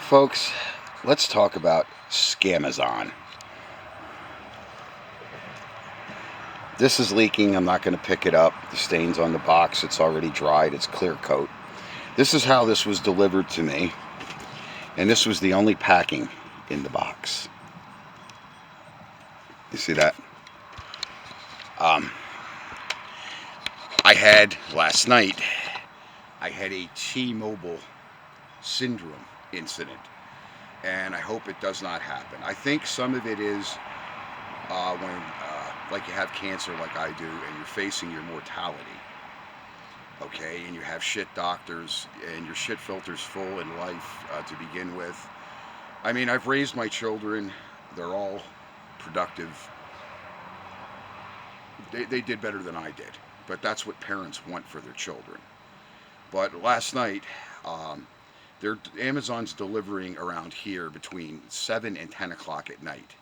Folks, let's talk about Scamazom. This is leaking. I'm not going to pick it up. The stain's on the box. It's already dried. It's clear coat. This is how this was delivered to me. And this was the only packing in the box. You see that? I had, last night, I had a T-Mobile Syndrome incident. And I hope it does not happen. I think some of it is when, like you have cancer like I do, and you're facing your mortality. Okay, and you have shit doctors, and your shit filter's full in life to begin with. I mean, I've raised my children. They're all productive. They did better than I did. But that's what parents want for their children. But last night, Amazon's delivering around here between 7 and 10 o'clock at night.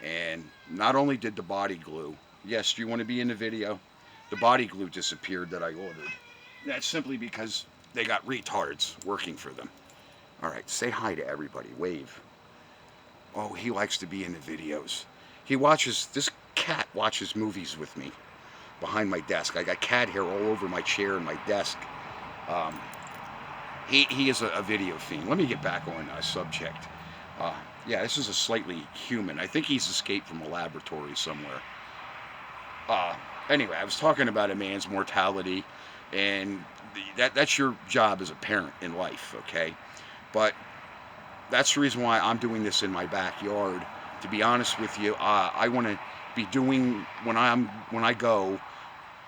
And not only did the body glue, yes, do you want to be in the video? The body glue disappeared that I ordered. That's simply because they got retards working for them. All right, say hi to everybody. Wave. Oh, he likes to be in the videos. This cat watches movies with me behind my desk. I got cat hair all over my chair and my desk. He is a video fiend. Let me get back on subject. Yeah, this is a slightly human. I think he's escaped from a laboratory somewhere. Anyway, I was talking about a man's mortality, and that's your job as a parent in life, okay? But that's the reason why I'm doing this in my backyard. To be honest with you, I want to be doing when I go.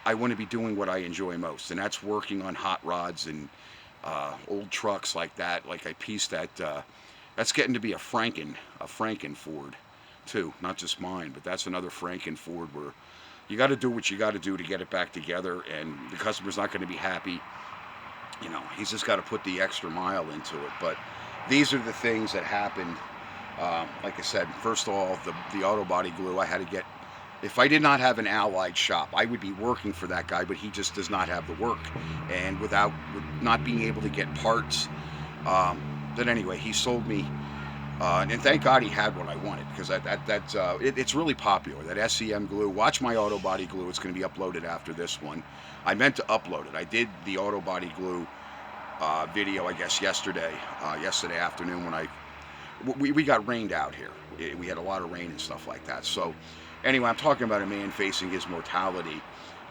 I want to be doing what I enjoy most, and that's working on hot rods and old trucks like that. Like I pieced that. That's getting to be a Franken Ford, too. Not just mine, but that's another Franken Ford where you got to do what you got to do to get it back together, and the customer's not going to be happy. You know, he's just got to put the extra mile into it. But these are the things that happened. Like I said, first of all, the auto body glue I had to get. If I did not have an allied shop, I would be working for that guy, but he just does not have the work. And with not being able to get parts, but anyway, he sold me, and thank God he had what I wanted, because it's really popular. That SEM glue. Watch my auto body glue. It's going to be uploaded after this one. I meant to upload it. I did the auto body glue video, I guess, yesterday afternoon when we got rained out here. We had a lot of rain and stuff like that. So anyway, I'm talking about a man facing his mortality.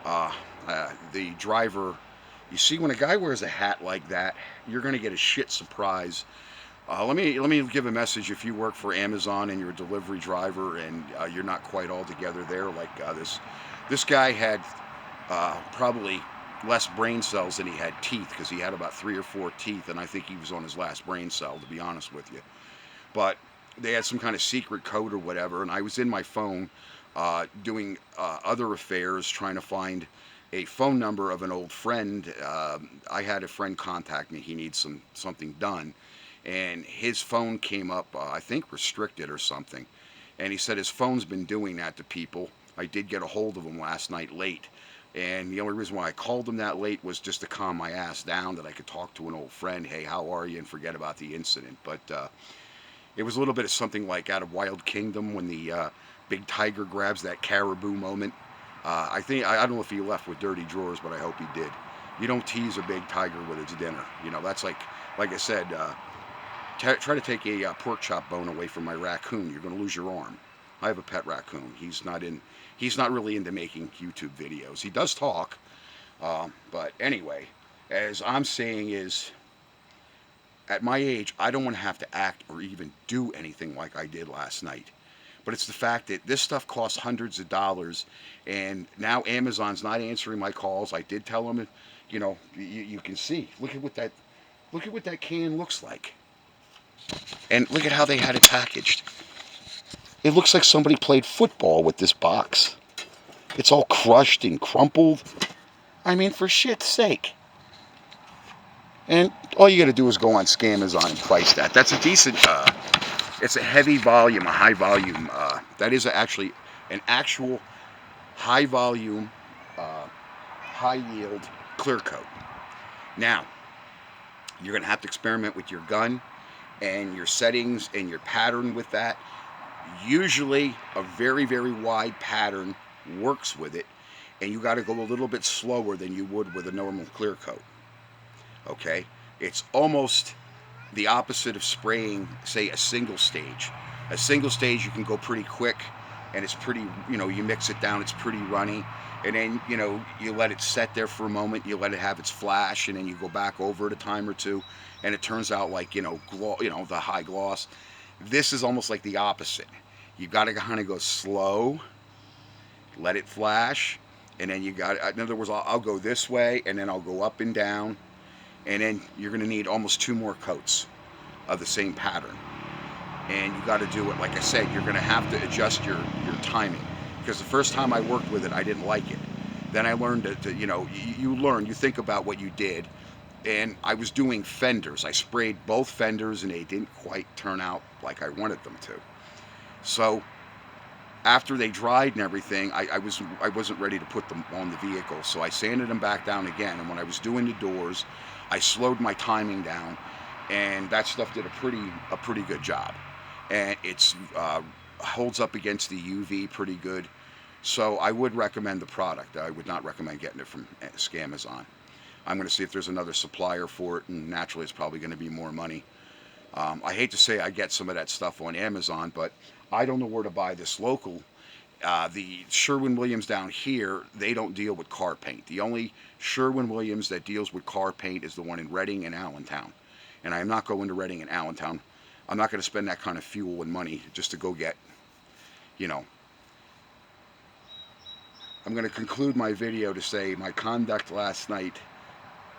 The driver. You see, when a guy wears a hat like that, you're going to get a shit surprise. Let me give a message. If you work for Amazon and you're a delivery driver and you're not quite all together there, like this guy had probably less brain cells than he had teeth, because he had about 3 or 4 teeth, and I think he was on his last brain cell, to be honest with you. But they had some kind of secret code or whatever, and I was in my phone doing other affairs, trying to find a phone number of an old friend. I had a friend contact me. He needs something done, and his phone came up, I think restricted or something. And he said his phone's been doing that to people. I did get a hold of him last night late, and the only reason why I called him that late was just to calm my ass down, that I could talk to an old friend. Hey, how are you? And forget about the incident. But it was a little bit of something like out of Wild Kingdom, when the big tiger grabs that caribou moment. I don't know if he left with dirty drawers, but I hope he did. You don't tease a big tiger with its dinner. You know, that's like I said, try to take a pork chop bone away from my raccoon. You're going to lose your arm. I have a pet raccoon. He's not really into making YouTube videos. He does talk, but anyway, as I'm saying is, at my age, I don't want to have to act or even do anything like I did last night. But it's the fact that this stuff costs hundreds of dollars, and now Amazon's not answering my calls. I did tell them, you know, you can see. Look at what that can looks like, and look at how they had it packaged. It looks like somebody played football with this box. It's all crushed and crumpled. I mean, for shit's sake. And all you got to do is go on Scamazom and price that. That's a decent. It's a heavy volume, a high volume. That is actually an actual high volume, high yield clear coat. Now, you're going to have to experiment with your gun and your settings and your pattern with that. Usually a very, very wide pattern works with it, and you got to go a little bit slower than you would with a normal clear coat. Okay? It's almost the opposite of spraying, say, a single stage. A single stage, you can go pretty quick, and it's pretty, you mix it down, it's pretty runny, and then, you let it set there for a moment, you let it have its flash, and then you go back over it a time or two, and it turns out like, the high gloss. This is almost like the opposite. You got to kind of go slow, let it flash, and then you got, in other words, I'll go this way, and then I'll go up and down, and then you're going to need almost 2 more coats of the same pattern. And you got to do it, like I said, you're going to have to adjust your timing, because the first time I worked with it, I didn't like it. Then I learned to you learn, you think about what you did, and I was doing fenders. I sprayed both fenders, and they didn't quite turn out like I wanted them to. So after they dried and everything, I wasn't ready to put them on the vehicle, so I sanded them back down again. And when I was doing the doors, I slowed my timing down, and that stuff did a pretty good job. And it's holds up against the UV pretty good. So I would recommend the product. I would not recommend getting it from Scamazom. I'm going to see if there's another supplier for it, and naturally it's probably going to be more money. I hate to say I get some of that stuff on Amazon, but I don't know where to buy this local. The Sherwin-Williams down here, they don't deal with car paint. The only Sherwin-Williams that deals with car paint is the one in Reading and Allentown. And I'm not going to Reading and Allentown. I'm not going to spend that kind of fuel and money just to go get, I'm going to conclude my video to say my conduct last night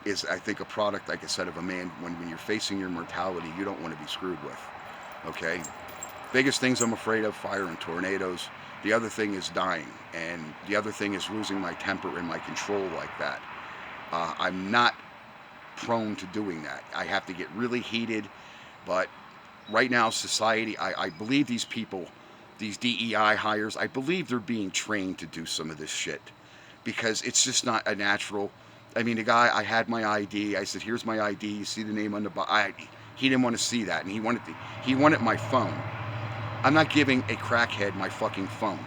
is, I think, a product, like I said, of a man. When you're facing your mortality, you don't want to be screwed with. Okay? Biggest things I'm afraid of: fire and tornadoes. The other thing is dying, and the other thing is losing my temper and my control like that. I'm not prone to doing that. I have to get really heated, but right now, society, I believe these people, these DEI hires, I believe they're being trained to do some of this shit, because it's just not a natural. I mean, the guy, I had my ID. I said, "Here's my ID. You see the name on the bottom." He didn't want to see that, and he wanted my phone. I'm not giving a crackhead my fucking phone.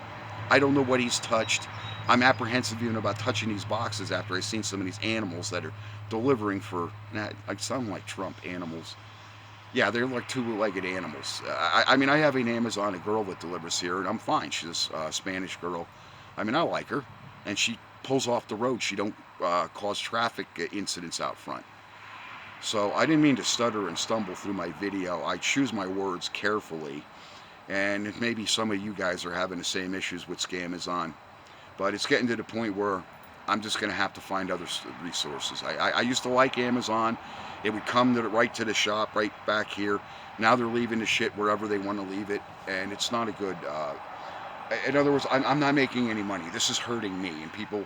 I don't know what he's touched. I'm apprehensive even about touching these boxes after I've seen some of these animals that are delivering for, I sound like Trump, animals. Yeah, they're like 2-legged animals. I mean, I have an Amazon, a girl that delivers here, and I'm fine. She's a Spanish girl. I mean, I like her, and she pulls off the road. She don't cause traffic incidents out front. So I didn't mean to stutter and stumble through my video. I choose my words carefully, and maybe some of you guys are having the same issues with Scamazom, but it's getting to the point where I'm just going to have to find other resources. I used to like Amazon. It would come right to the shop, right back here. Now they're leaving the shit wherever they want to leave it, and it's not a good. In other words, I'm not making any money. This is hurting me, and people,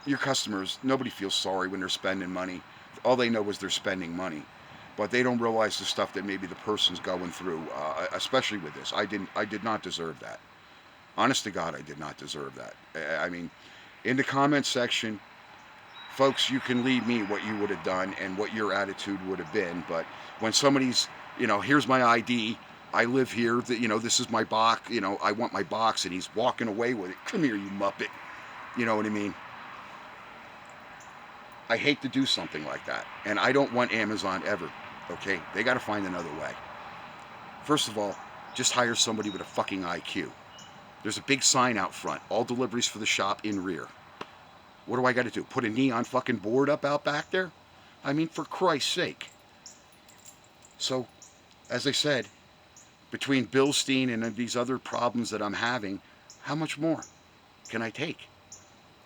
your customers, nobody feels sorry when they're spending money. All they know is they're spending money, but they don't realize the stuff that maybe the person's going through, especially with this. I did not deserve that. Honest to God, I did not deserve that. I mean, in the comments section, folks, you can leave me what you would have done and what your attitude would have been. But when somebody's, here's my ID, I live here, this is my box, I want my box, and he's walking away with it. Come here, you muppet. You know what I mean? I hate to do something like that, and I don't want Amazon ever. Okay, they got to find another way. First of all, just hire somebody with a fucking IQ. There's a big sign out front: all deliveries for the shop in rear. What do I got to do? Put a neon fucking board up out back there? I mean, for Christ's sake. So, as I said, between Bilstein and these other problems that I'm having, how much more can I take?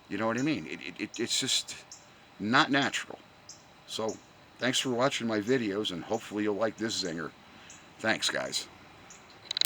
You know what I mean? It's just not natural. So, thanks for watching my videos, and hopefully you'll like this zinger. Thanks, guys.